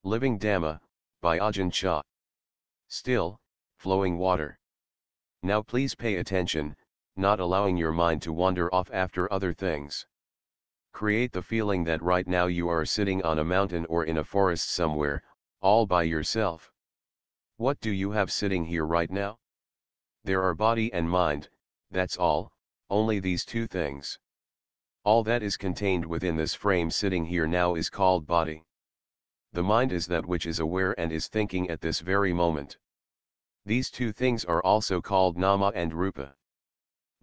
Living Dhamma, by Ajahn Chah. Still, flowing water. Now please pay attention, not allowing your mind to wander off after other things. Create the feeling that right now you are sitting on a mountain or in a forest somewhere, all by yourself. What do you have sitting here right now? There are body and mind, that's all, only these two things. All that is contained within this frame sitting here now is called body. The mind is that which is aware and is thinking at this very moment. These two things are also called Nama and Rupa.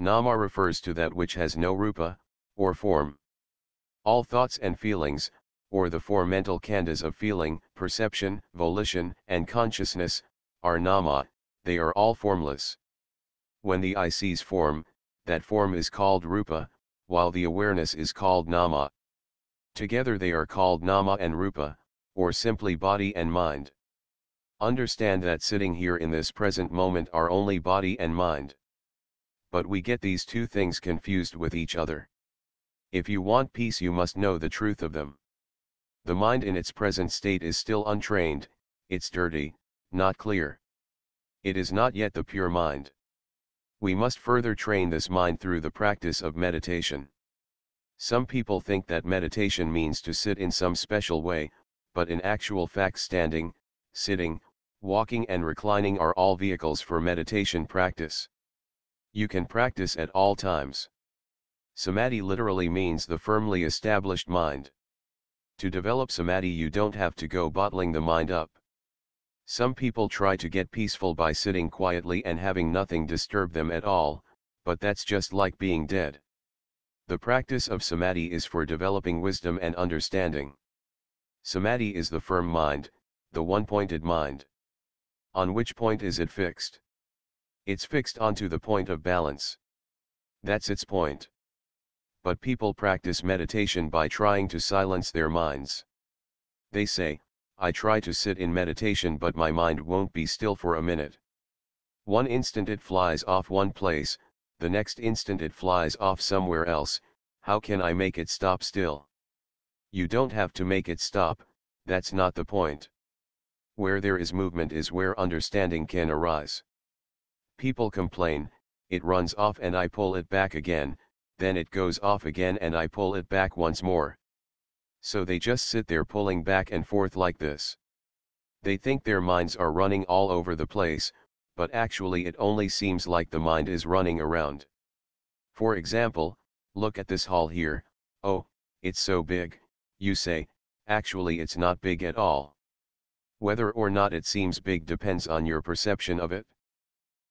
Nama refers to that which has no Rupa, or form. All thoughts and feelings, or the four mental khandhas of feeling, perception, volition, and consciousness, are Nama, they are all formless. When the I sees form, that form is called Rupa, while the awareness is called Nama. Together they are called Nama and Rupa, or simply body and mind. Understand that sitting here in this present moment are only body and mind. But we get these two things confused with each other. If you want peace, you must know the truth of them. The mind in its present state is still untrained, it's dirty, not clear. It is not yet the pure mind. We must further train this mind through the practice of meditation. Some people think that meditation means to sit in some special way, but in actual fact standing, sitting, walking and reclining are all vehicles for meditation practice. You can practice at all times. Samadhi literally means the firmly established mind. To develop Samadhi you don't have to go bottling the mind up. Some people try to get peaceful by sitting quietly and having nothing disturb them at all, but that's just like being dead. The practice of Samadhi is for developing wisdom and understanding. Samadhi is the firm mind, the one-pointed mind. On which point is it fixed? It's fixed onto the point of balance. That's its point. But people practice meditation by trying to silence their minds. They say, I try to sit in meditation but my mind won't be still for a minute. One instant it flies off one place, the next instant it flies off somewhere else, how can I make it stop still? You don't have to make it stop, that's not the point. Where there is movement is where understanding can arise. People complain, it runs off and I pull it back again, then it goes off again and I pull it back once more. So they just sit there pulling back and forth like this. They think their minds are running all over the place, but actually it only seems like the mind is running around. For example, look at this hall here, oh, it's so big, you say, actually it's not big at all. Whether or not it seems big depends on your perception of it.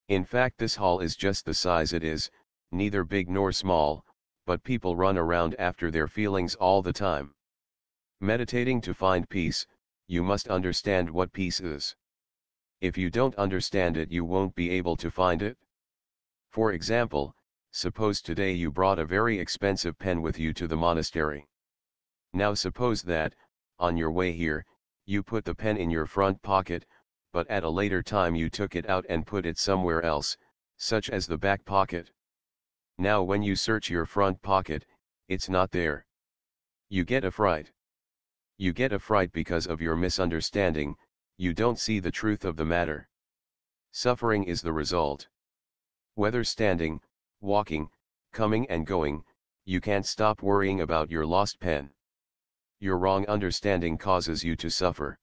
In fact, this hall is just the size it is, neither big nor small, but people run around after their feelings all the time. Meditating to find peace, you must understand what peace is. If you don't understand it, you won't be able to find it. For example, suppose today you brought a very expensive pen with you to the monastery. Now suppose that, on your way here, you put the pen in your front pocket, but at a later time you took it out and put it somewhere else, such as the back pocket. Now when you search your front pocket, it's not there. You get a fright. You get a fright because of your misunderstanding, you don't see the truth of the matter. Suffering is the result. Whether standing, walking, coming and going, you can't stop worrying about your lost pen. Your wrong understanding causes you to suffer.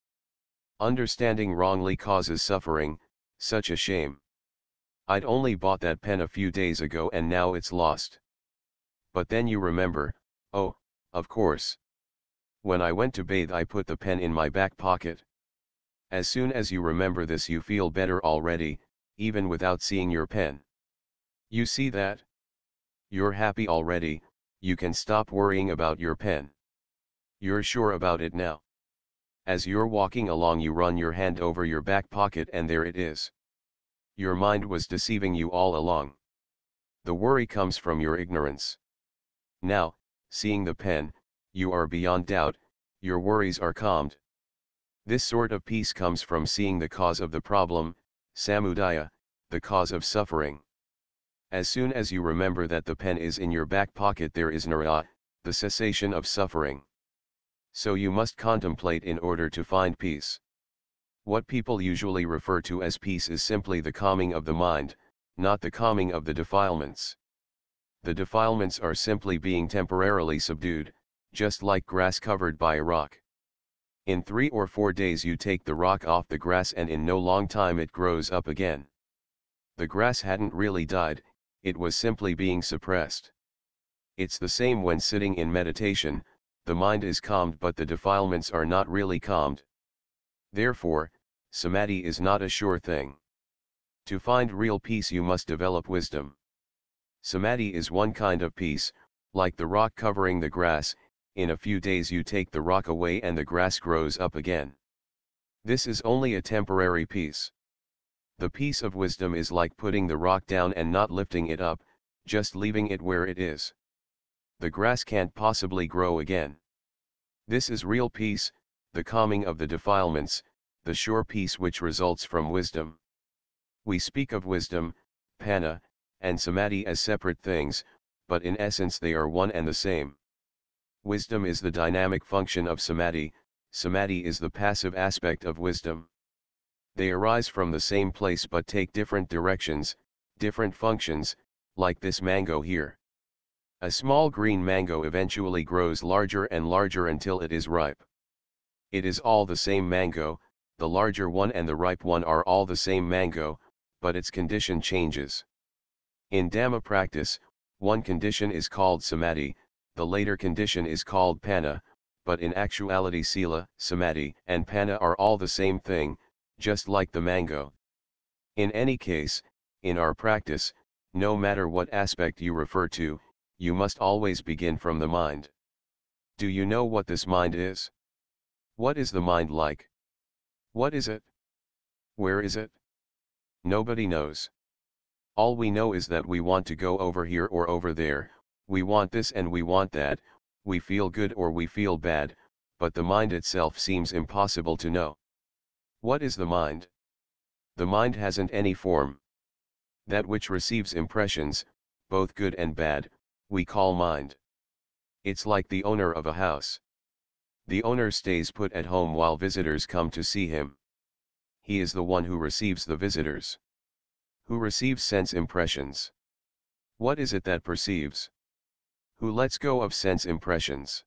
Understanding wrongly causes suffering, such a shame. I'd only bought that pen a few days ago and now it's lost. But then you remember, oh, of course. When I went to bathe I put the pen in my back pocket. As soon as you remember this you feel better already, even without seeing your pen. You see that? You're happy already, you can stop worrying about your pen. You're sure about it now. As you're walking along you run your hand over your back pocket and there it is. Your mind was deceiving you all along. The worry comes from your ignorance. Now, seeing the pen, you are beyond doubt, your worries are calmed. This sort of peace comes from seeing the cause of the problem, samudaya, the cause of suffering. As soon as you remember that the pen is in your back pocket there is nirvana, the cessation of suffering. So you must contemplate in order to find peace. What people usually refer to as peace is simply the calming of the mind, not the calming of the defilements. The defilements are simply being temporarily subdued, just like grass covered by a rock. In 3 or 4 days you take the rock off the grass and in no long time it grows up again. The grass hadn't really died, it was simply being suppressed. It's the same when sitting in meditation, the mind is calmed but the defilements are not really calmed. Therefore, Samadhi is not a sure thing. To find real peace you must develop wisdom. Samadhi is one kind of peace, like the rock covering the grass. In a few days you take the rock away and the grass grows up again. This is only a temporary peace. The peace of wisdom is like putting the rock down and not lifting it up, just leaving it where it is. The grass can't possibly grow again. This is real peace, the calming of the defilements, the sure peace which results from wisdom. We speak of wisdom, panna, and samadhi as separate things, but in essence they are one and the same. Wisdom is the dynamic function of samadhi, samadhi is the passive aspect of wisdom. They arise from the same place but take different directions, different functions, like this mango here. A small green mango eventually grows larger and larger until it is ripe. It is all the same mango, the larger one and the ripe one are all the same mango, but its condition changes. In Dhamma practice, one condition is called samadhi, the later condition is called panna, but in actuality sila, samadhi, and panna are all the same thing, just like the mango. In any case, in our practice, no matter what aspect you refer to, you must always begin from the mind. Do you know what this mind is? What is the mind like? What is it? Where is it? Nobody knows. All we know is that we want to go over here or over there, we want this and we want that, we feel good or we feel bad, but the mind itself seems impossible to know. What is the mind? The mind hasn't any form. That which receives impressions, both good and bad, we call mind. It's like the owner of a house. The owner stays put at home while visitors come to see him. He is the one who receives the visitors. Who receives sense impressions? What is it that perceives? Who lets go of sense impressions?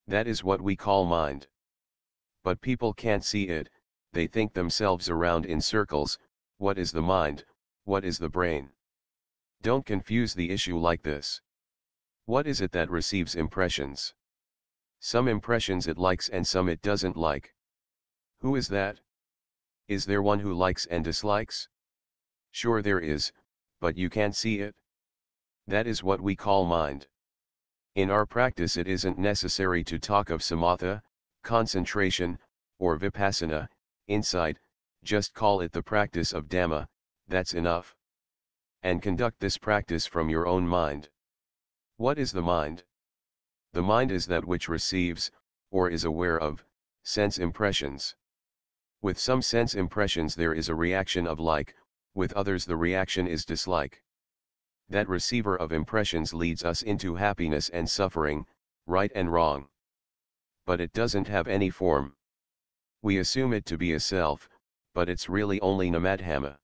That is what we call mind. But people can't see it, they think themselves around in circles. What is the mind? What is the brain? Don't confuse the issue like this. What is it that receives impressions? Some impressions it likes and some it doesn't like. Who is that? Is there one who likes and dislikes? Sure there is, but you can't see it. That is what we call mind. In our practice it isn't necessary to talk of samatha, concentration, or vipassana, insight, just call it the practice of Dhamma, that's enough. And conduct this practice from your own mind. What is the mind? The mind is that which receives, or is aware of, sense impressions. With some sense impressions there is a reaction of like, with others the reaction is dislike. That receiver of impressions leads us into happiness and suffering, right and wrong. But it doesn't have any form. We assume it to be a self, but it's really only namadhamma.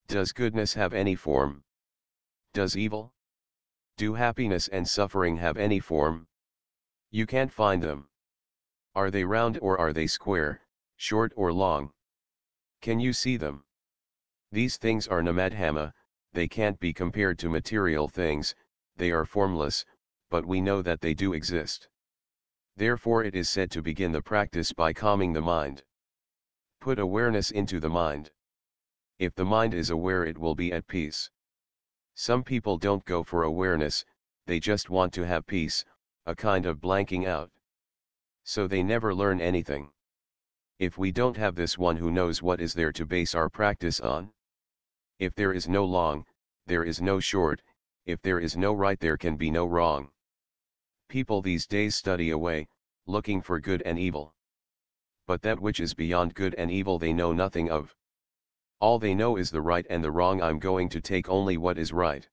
Does goodness have any form? Does evil? Do happiness and suffering have any form? You can't find them. Are they round or are they square, short or long? Can you see them? These things are namadhamma, they can't be compared to material things, they are formless, but we know that they do exist. Therefore it is said to begin the practice by calming the mind. Put awareness into the mind. If the mind is aware it will be at peace. Some people don't go for awareness, they just want to have peace, a kind of blanking out. So they never learn anything. If we don't have this one who knows what is there to base our practice on? If there is no long, there is no short, if there is no right there can be no wrong. People these days study away, looking for good and evil. But that which is beyond good and evil they know nothing of. All they know is the right and the wrong. I'm going to take only what is right.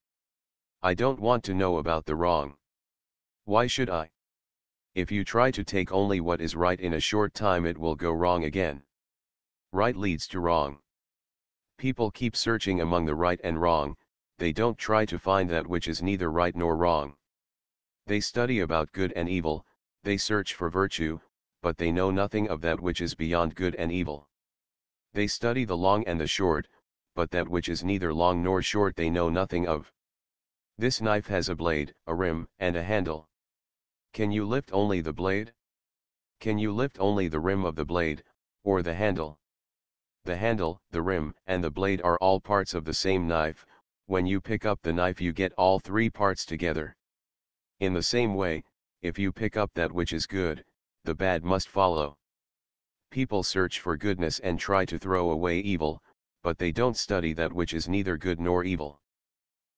I don't want to know about the wrong. Why should I? If you try to take only what is right in a short time, it will go wrong again. Right leads to wrong. People keep searching among the right and wrong, they don't try to find that which is neither right nor wrong. They study about good and evil, they search for virtue, but they know nothing of that which is beyond good and evil. They study the long and the short, but that which is neither long nor short they know nothing of. This knife has a blade, a rim, and a handle. Can you lift only the blade? Can you lift only the rim of the blade, or the handle? The handle, the rim, and the blade are all parts of the same knife. When you pick up the knife you get all three parts together. In the same way, if you pick up that which is good, the bad must follow. People search for goodness and try to throw away evil, but they don't study that which is neither good nor evil.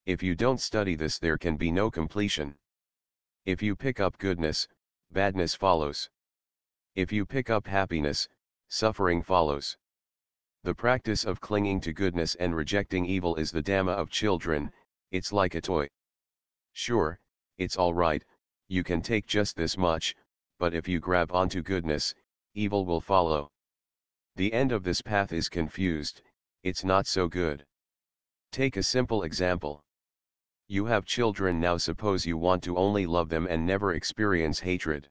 If you don't study this, there can be no completion. If you pick up goodness, badness follows. If you pick up happiness, suffering follows. The practice of clinging to goodness and rejecting evil is the Dhamma of children. It's like a toy. Sure, it's all right, you can take just this much, but if you grab onto goodness, evil will follow. The end of this path is confused, it's not so good. Take a simple example. You have children now. Suppose you want to only love them and never experience hatred.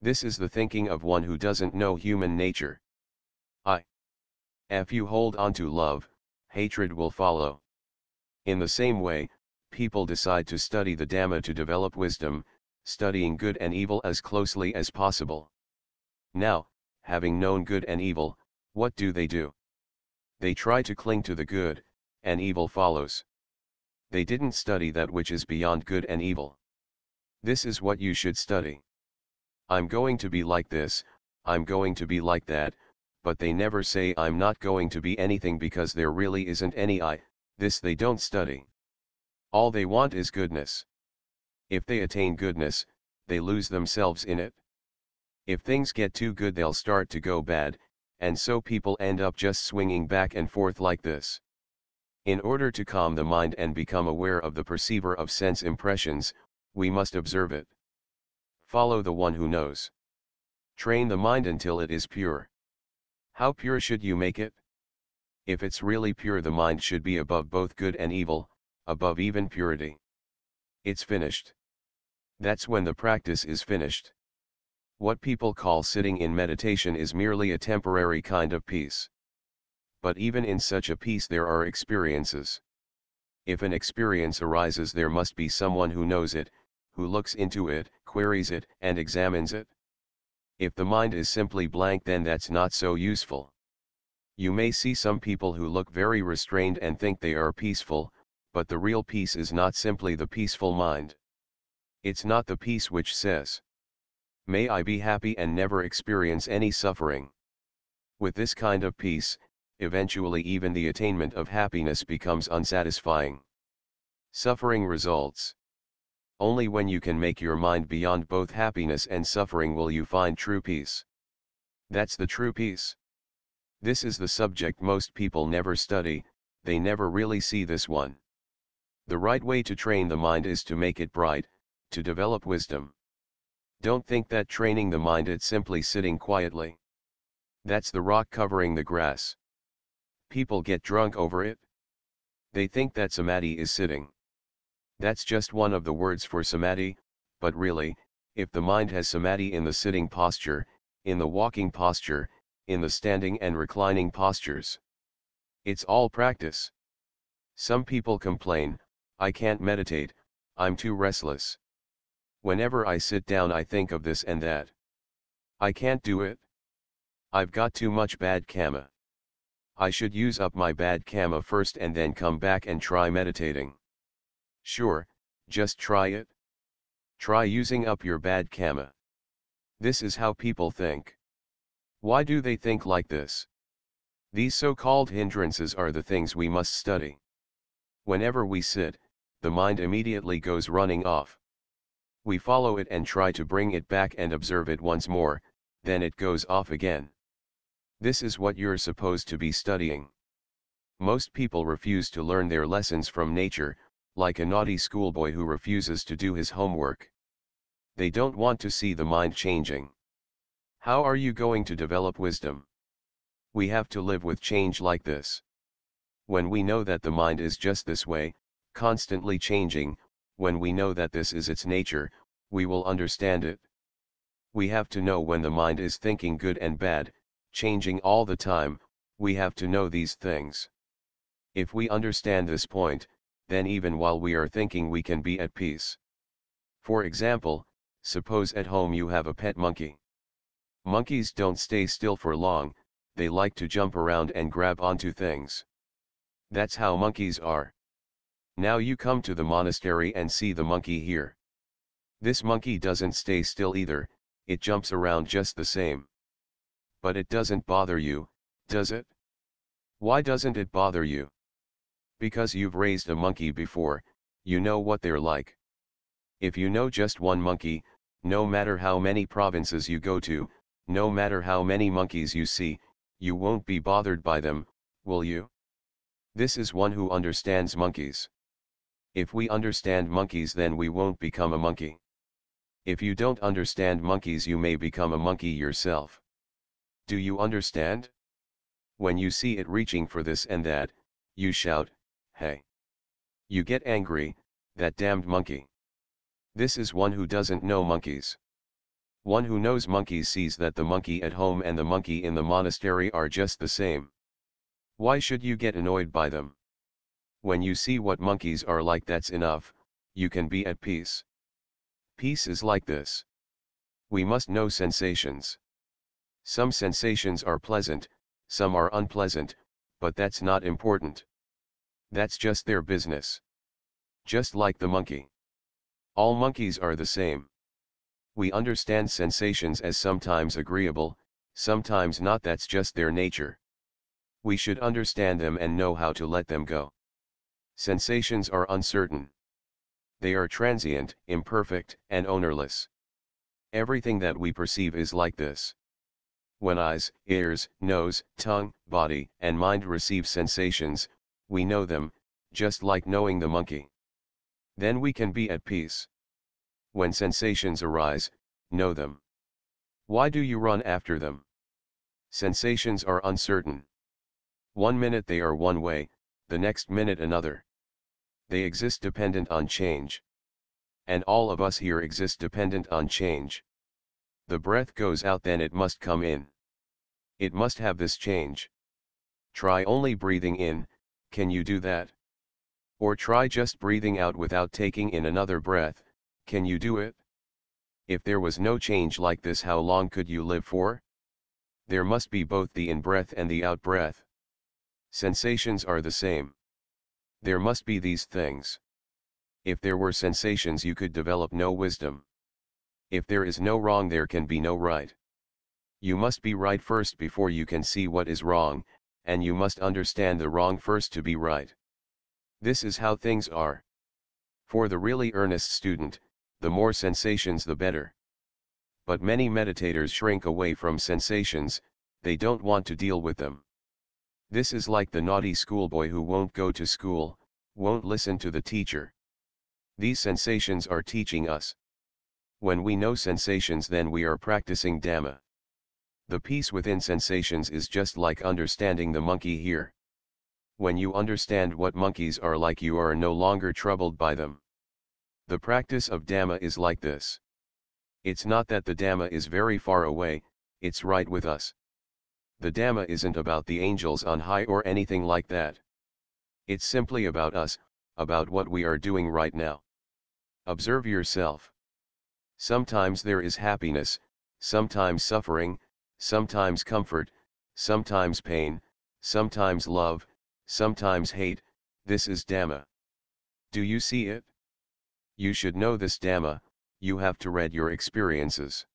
This is the thinking of one who doesn't know human nature. If you hold on to love, hatred will follow. In the same way, people decide to study the Dhamma to develop wisdom, studying good and evil as closely as possible. Now, having known good and evil, what do? They try to cling to the good, and evil follows. They didn't study that which is beyond good and evil. This is what you should study. I'm going to be like this, I'm going to be like that, but they never say I'm not going to be anything because there really isn't any I. This they don't study. All they want is goodness. If they attain goodness, they lose themselves in it. If things get too good they'll start to go bad, and so people end up just swinging back and forth like this. In order to calm the mind and become aware of the perceiver of sense impressions, we must observe it. Follow the one who knows. Train the mind until it is pure. How pure should you make it? If it's really pure, the mind should be above both good and evil, above even purity. It's finished. That's when the practice is finished. What people call sitting in meditation is merely a temporary kind of peace. But even in such a peace there are experiences. If an experience arises, there must be someone who knows it, who looks into it, queries it, and examines it. If the mind is simply blank, then that's not so useful. You may see some people who look very restrained and think they are peaceful, but the real peace is not simply the peaceful mind. It's not the peace which says, "May I be happy and never experience any suffering." With this kind of peace, eventually even the attainment of happiness becomes unsatisfying. Suffering results. Only when you can make your mind beyond both happiness and suffering will you find true peace. That's the true peace. This is the subject most people never study, they never really see this one. The right way to train the mind is to make it bright, to develop wisdom. Don't think that training the mind is simply sitting quietly. That's the rock covering the grass. People get drunk over it. They think that Samadhi is sitting. That's just one of the words for Samadhi, but really, if the mind has Samadhi in the sitting posture, in the walking posture, in the standing and reclining postures, it's all practice. Some people complain, "I can't meditate, I'm too restless. Whenever I sit down I think of this and that. I can't do it. I've got too much bad karma. I should use up my bad karma first and then come back and try meditating." Sure, just try it. Try using up your bad karma. This is how people think. Why do they think like this? These so-called hindrances are the things we must study. Whenever we sit, the mind immediately goes running off. We follow it and try to bring it back and observe it once more, then it goes off again. This is what you're supposed to be studying. Most people refuse to learn their lessons from nature, like a naughty schoolboy who refuses to do his homework. They don't want to see the mind changing. How are you going to develop wisdom? We have to live with change like this. When we know that the mind is just this way, constantly changing, when we know that this is its nature, we will understand it. We have to know when the mind is thinking good and bad, changing all the time, we have to know these things. If we understand this point, then even while we are thinking we can be at peace. For example, suppose at home you have a pet monkey. Monkeys don't stay still for long, they like to jump around and grab onto things. That's how monkeys are. Now you come to the monastery and see the monkey here. This monkey doesn't stay still either, it jumps around just the same. But it doesn't bother you, does it? Why doesn't it bother you? Because you've raised a monkey before, you know what they're like. If you know just one monkey, no matter how many provinces you go to, no matter how many monkeys you see, you won't be bothered by them, will you? This is one who understands monkeys. If we understand monkeys, then we won't become a monkey. If you don't understand monkeys, you may become a monkey yourself. Do you understand? When you see it reaching for this and that, you shout, "Hey!" You get angry, "That damned monkey." This is one who doesn't know monkeys. One who knows monkeys sees that the monkey at home and the monkey in the monastery are just the same. Why should you get annoyed by them? When you see what monkeys are like, that's enough, you can be at peace. Peace is like this. We must know sensations. Some sensations are pleasant, some are unpleasant, but that's not important. That's just their business. Just like the monkey. All monkeys are the same. We understand sensations as sometimes agreeable, sometimes not, that's just their nature. We should understand them and know how to let them go. Sensations are uncertain. They are transient, imperfect, and ownerless. Everything that we perceive is like this. When eyes, ears, nose, tongue, body, and mind receive sensations, we know them, just like knowing the monkey. Then we can be at peace. When sensations arise, know them. Why do you run after them? Sensations are uncertain. 1 minute they are one way, the next minute another. They exist dependent on change. And all of us here exist dependent on change. The breath goes out, then it must come in. It must have this change. Try only breathing in, can you do that? Or try just breathing out without taking in another breath, can you do it? If there was no change like this, how long could you live for? There must be both the in-breath and the out-breath. Sensations are the same. There must be these things. If there were sensations, you could develop no wisdom. If there is no wrong, there can be no right. You must be right first before you can see what is wrong, and you must understand the wrong first to be right. This is how things are. For the really earnest student, the more sensations the better. But many meditators shrink away from sensations, they don't want to deal with them. This is like the naughty schoolboy who won't go to school, won't listen to the teacher. These sensations are teaching us. When we know sensations, then we are practicing Dhamma. The peace within sensations is just like understanding the monkey here. When you understand what monkeys are like, you are no longer troubled by them. The practice of Dhamma is like this. It's not that the Dhamma is very far away, it's right with us. The Dhamma isn't about the angels on high or anything like that. It's simply about us, about what we are doing right now. Observe yourself. Sometimes there is happiness, sometimes suffering, sometimes comfort, sometimes pain, sometimes love, sometimes hate. This is Dhamma. Do you see it? You should know this Dhamma, you have to read your experiences.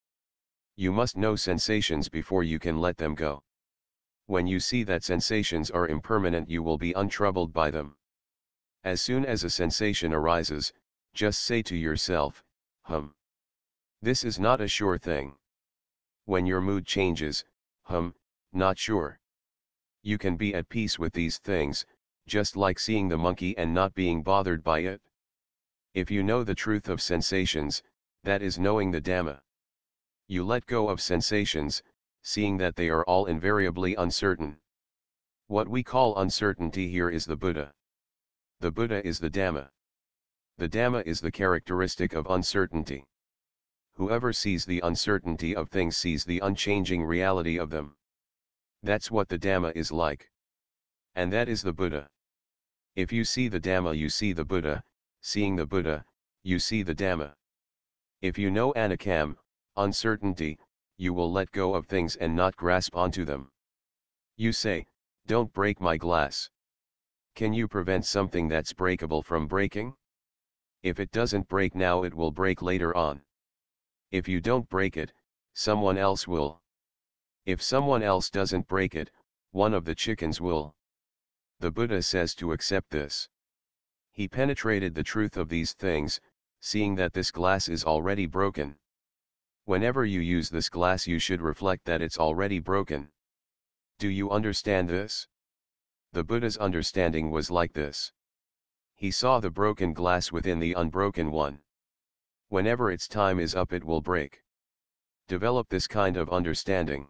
You must know sensations before you can let them go. When you see that sensations are impermanent, you will be untroubled by them. As soon as a sensation arises, just say to yourself, This is not a sure thing. When your mood changes, not sure. You can be at peace with these things, just like seeing the monkey and not being bothered by it. If you know the truth of sensations, That is knowing the Dhamma. You let go of sensations, seeing that they are all invariably uncertain. What we call uncertainty here is the Buddha. The Buddha is the Dhamma. The Dhamma is the characteristic of uncertainty. Whoever sees the uncertainty of things sees the unchanging reality of them. That's what the Dhamma is like. And that is the Buddha. If you see the Dhamma, you see the Buddha. Seeing the Buddha, you see the Dhamma. If you know anicam, uncertainty, you will let go of things and not grasp onto them. You say, "Don't break my glass." Can you prevent something that's breakable from breaking? If it doesn't break now, it will break later on. If you don't break it, someone else will. If someone else doesn't break it, one of the chickens will. The Buddha says to accept this. He penetrated the truth of these things, seeing that this glass is already broken. Whenever you use this glass, you should reflect that it's already broken. Do you understand this? The Buddha's understanding was like this. He saw the broken glass within the unbroken one. Whenever its time is up, it will break. Develop this kind of understanding.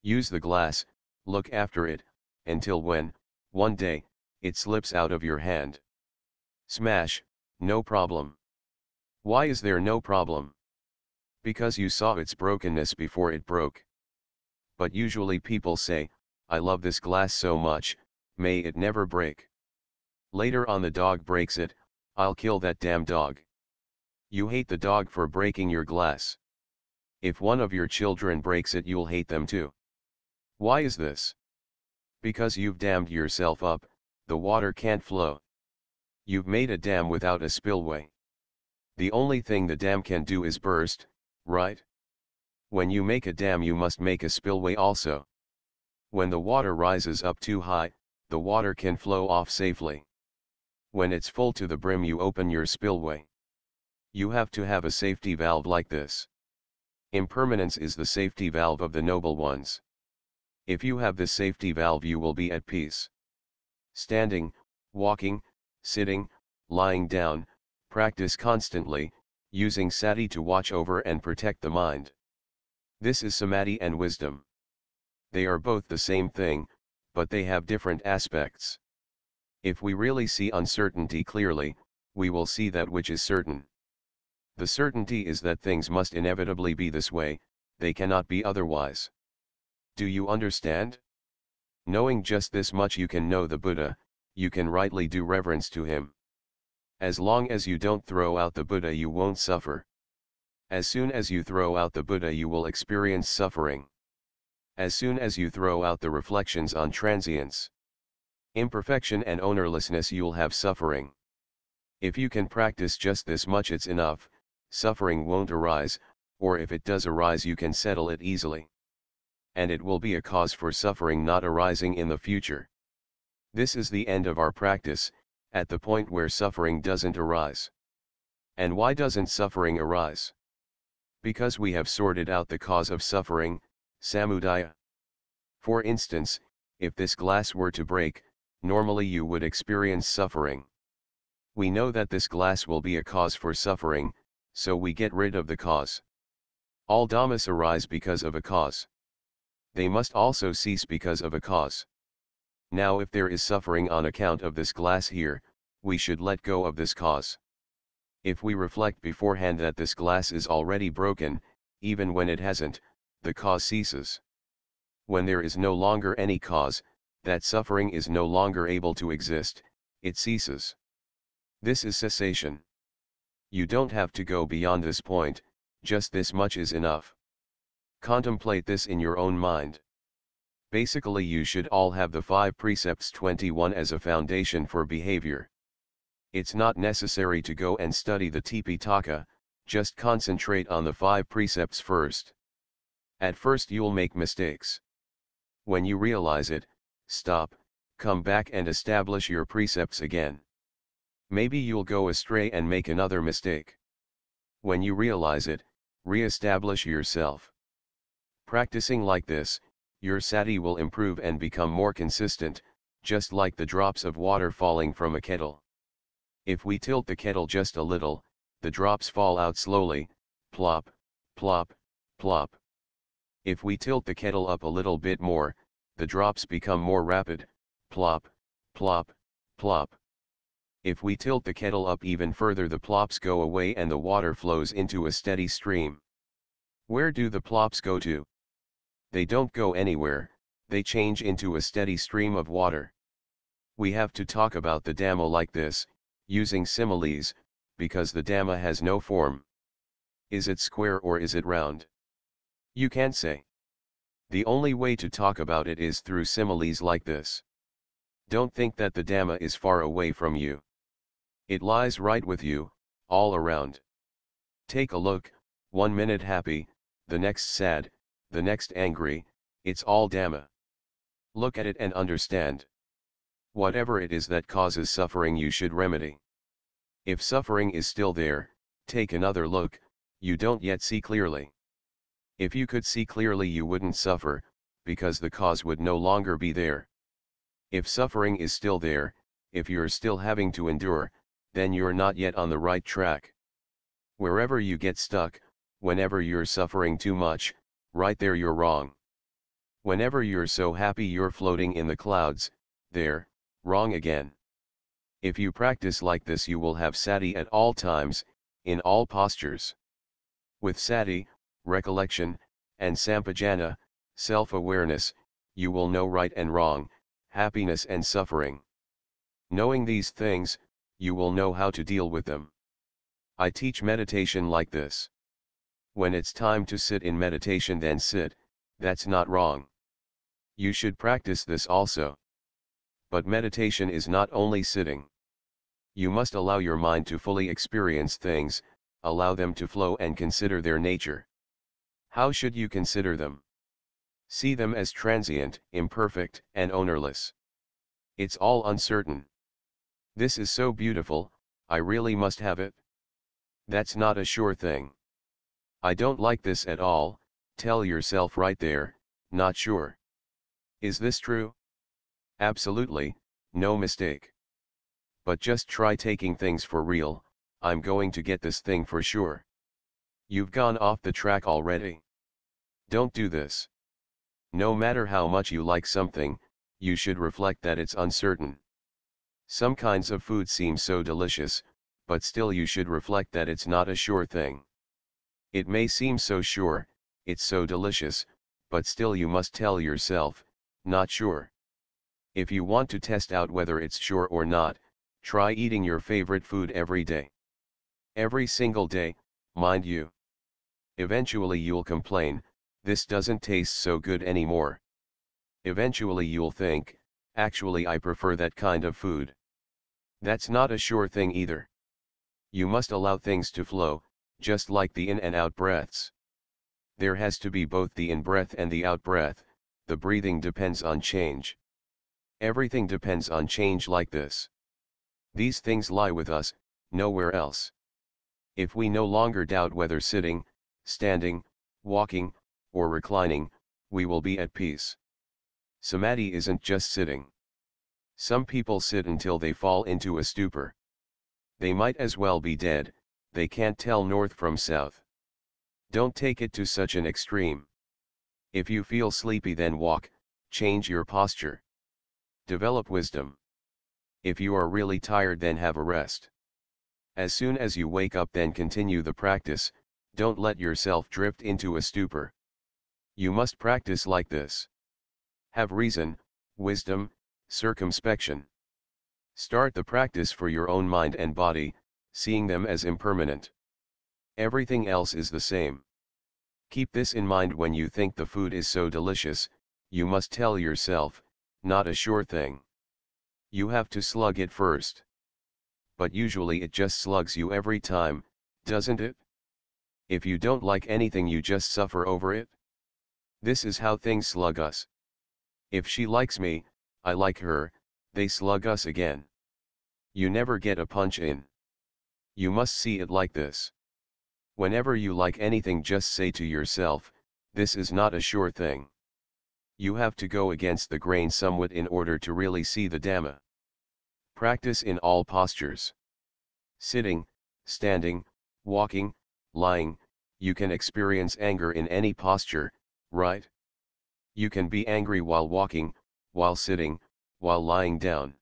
Use the glass, look after it, until when, one day, it slips out of your hand. Smash, no problem. Why is there no problem? Because you saw its brokenness before it broke. But usually people say, "I love this glass so much, may it never break." Later on the dog breaks it, "I'll kill that damn dog." You hate the dog for breaking your glass. If one of your children breaks it, you'll hate them too. Why is this? Because you've dammed yourself up, the water can't flow. You've made a dam without a spillway. The only thing the dam can do is burst, right? When you make a dam, you must make a spillway also. When the water rises up too high, the water can flow off safely. When it's full to the brim, you open your spillway. You have to have a safety valve like this. Impermanence is the safety valve of the noble ones. If you have this safety valve, you will be at peace. Standing, walking, sitting, lying down, practice constantly, using sati to watch over and protect the mind. This is samadhi and wisdom. They are both the same thing, but they have different aspects. If we really see uncertainty clearly, we will see that which is certain. The certainty is that things must inevitably be this way, they cannot be otherwise. Do you understand? Knowing just this much, you can know the Buddha, you can rightly do reverence to him. As long as you don't throw out the Buddha, you won't suffer. As soon as you throw out the Buddha, you will experience suffering. As soon as you throw out the reflections on transience, imperfection and ownerlessness, you'll have suffering. If you can practice just this much, it's enough. Suffering won't arise, or if it does arise, you can settle it easily. And it will be a cause for suffering not arising in the future. This is the end of our practice, at the point where suffering doesn't arise. And why doesn't suffering arise? Because we have sorted out the cause of suffering, samudaya. For instance, if this glass were to break, normally you would experience suffering. We know that this glass will be a cause for suffering, so we get rid of the cause. All dhammas arise because of a cause. They must also cease because of a cause. Now if there is suffering on account of this glass here, we should let go of this cause. If we reflect beforehand that this glass is already broken, even when it hasn't, the cause ceases. When there is no longer any cause, that suffering is no longer able to exist, it ceases. This is cessation. You don't have to go beyond this point, just this much is enough. Contemplate this in your own mind. Basically, you should all have the 5 precepts 21 as a foundation for behavior. It's not necessary to go and study the Tipitaka, just concentrate on the 5 precepts first. At first you'll make mistakes. When you realize it, stop, come back and establish your precepts again. Maybe you'll go astray and make another mistake. When you realize it, re-establish yourself. Practicing like this, your sati will improve and become more consistent, just like the drops of water falling from a kettle. If we tilt the kettle just a little, the drops fall out slowly, plop, plop, plop. If we tilt the kettle up a little bit more, the drops become more rapid, plop, plop, plop. If we tilt the kettle up even further, the plops go away and the water flows into a steady stream. Where do the plops go to? They don't go anywhere, they change into a steady stream of water. We have to talk about the Dhamma like this, using similes, because the Dhamma has no form. Is it square or is it round? You can't say. The only way to talk about it is through similes like this. Don't think that the Dhamma is far away from you. It lies right with you, all around. Take a look, 1 minute happy, the next sad, the next angry, it's all Dhamma. Look at it and understand. Whatever it is that causes suffering you should remedy. If suffering is still there, take another look, you don't yet see clearly. If you could see clearly you wouldn't suffer, because the cause would no longer be there. If suffering is still there, if you're still having to endure, then you're not yet on the right track. Wherever you get stuck, whenever you're suffering too much, right there you're wrong. Whenever you're so happy you're floating in the clouds, there, wrong again. If you practice like this you will have sati at all times, in all postures. With sati, recollection, and sampajana, self-awareness, you will know right and wrong, happiness and suffering. Knowing these things, you will know how to deal with them. I teach meditation like this. When it's time to sit in meditation then sit, that's not wrong. You should practice this also. But meditation is not only sitting. You must allow your mind to fully experience things, allow them to flow and consider their nature. How should you consider them? See them as transient, imperfect, and ownerless. It's all uncertain. This is so beautiful, I really must have it. That's not a sure thing. I don't like this at all, tell yourself right there, not sure. Is this true? Absolutely, no mistake. But just try taking things for real, I'm going to get this thing for sure. You've gone off the track already. Don't do this. No matter how much you like something, you should reflect that it's uncertain. Some kinds of food seem so delicious, but still you should reflect that it's not a sure thing. It may seem so sure, it's so delicious, but still you must tell yourself, not sure. If you want to test out whether it's sure or not, try eating your favorite food every day. Every single day, mind you. Eventually you'll complain, this doesn't taste so good anymore. Eventually you'll think, actually I prefer that kind of food. That's not a sure thing either. You must allow things to flow, just like the in and out breaths. There has to be both the in breath and the out breath, the breathing depends on change. Everything depends on change like this. These things lie with us, nowhere else. If we no longer doubt whether sitting, standing, walking, or reclining, we will be at peace. Samadhi isn't just sitting. Some people sit until they fall into a stupor. They might as well be dead, they can't tell north from south. Don't take it to such an extreme. If you feel sleepy then walk, change your posture. Develop wisdom. If you are really tired then have a rest. As soon as you wake up then continue the practice, don't let yourself drift into a stupor. You must practice like this. Have reason, wisdom, circumspection. Start the practice for your own mind and body, seeing them as impermanent. Everything else is the same. Keep this in mind when you think the food is so delicious, you must tell yourself, not a sure thing. You have to slug it first. But usually it just slugs you every time, doesn't it? If you don't like anything you just suffer over it. This is how things slug us. If she likes me, I like her, they slug us again. You never get a punch in. You must see it like this. Whenever you like anything just say to yourself, this is not a sure thing. You have to go against the grain somewhat in order to really see the Dhamma. Practice in all postures. Sitting, standing, walking, lying, You can experience anger in any posture, right? You can be angry while walking, while sitting, while lying down.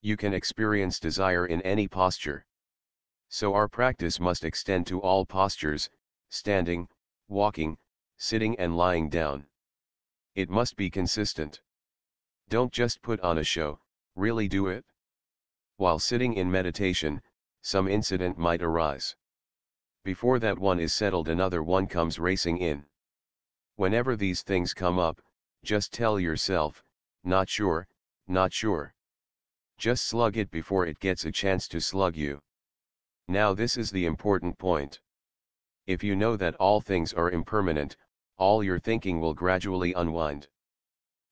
You can experience desire in any posture. So our practice must extend to all postures, standing, walking, sitting and lying down. It must be consistent. Don't just put on a show, really do it. While sitting in meditation, some incident might arise. Before that one is settled, another one comes racing in. Whenever these things come up, just tell yourself, not sure, not sure. Just slug it before it gets a chance to slug you. Now this is the important point. If you know that all things are impermanent, all your thinking will gradually unwind.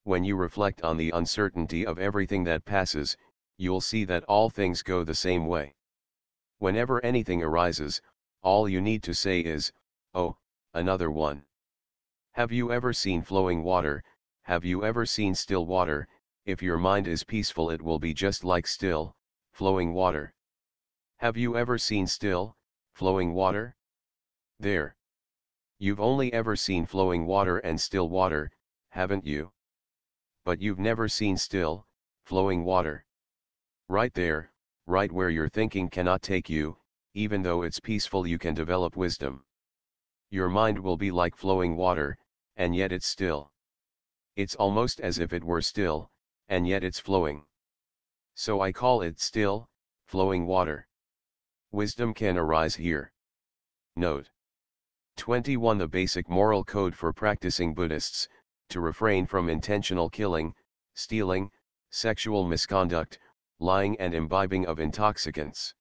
When you reflect on the uncertainty of everything that passes, you'll see that all things go the same way. Whenever anything arises, all you need to say is, oh, another one. Have you ever seen flowing water? Have you ever seen still water? If your mind is peaceful, it will be just like still, flowing water. Have you ever seen still, flowing water? There. You've only ever seen flowing water and still water, haven't you? But you've never seen still, flowing water. Right there, right where your thinking cannot take you, even though it's peaceful, you can develop wisdom. Your mind will be like flowing water, and yet it's still. It's almost as if it were still, and yet it's flowing. So I call it still, flowing water. Wisdom can arise here. Note 21. The basic moral code for practicing Buddhists: to refrain from intentional killing, stealing, sexual misconduct, lying and imbibing of intoxicants.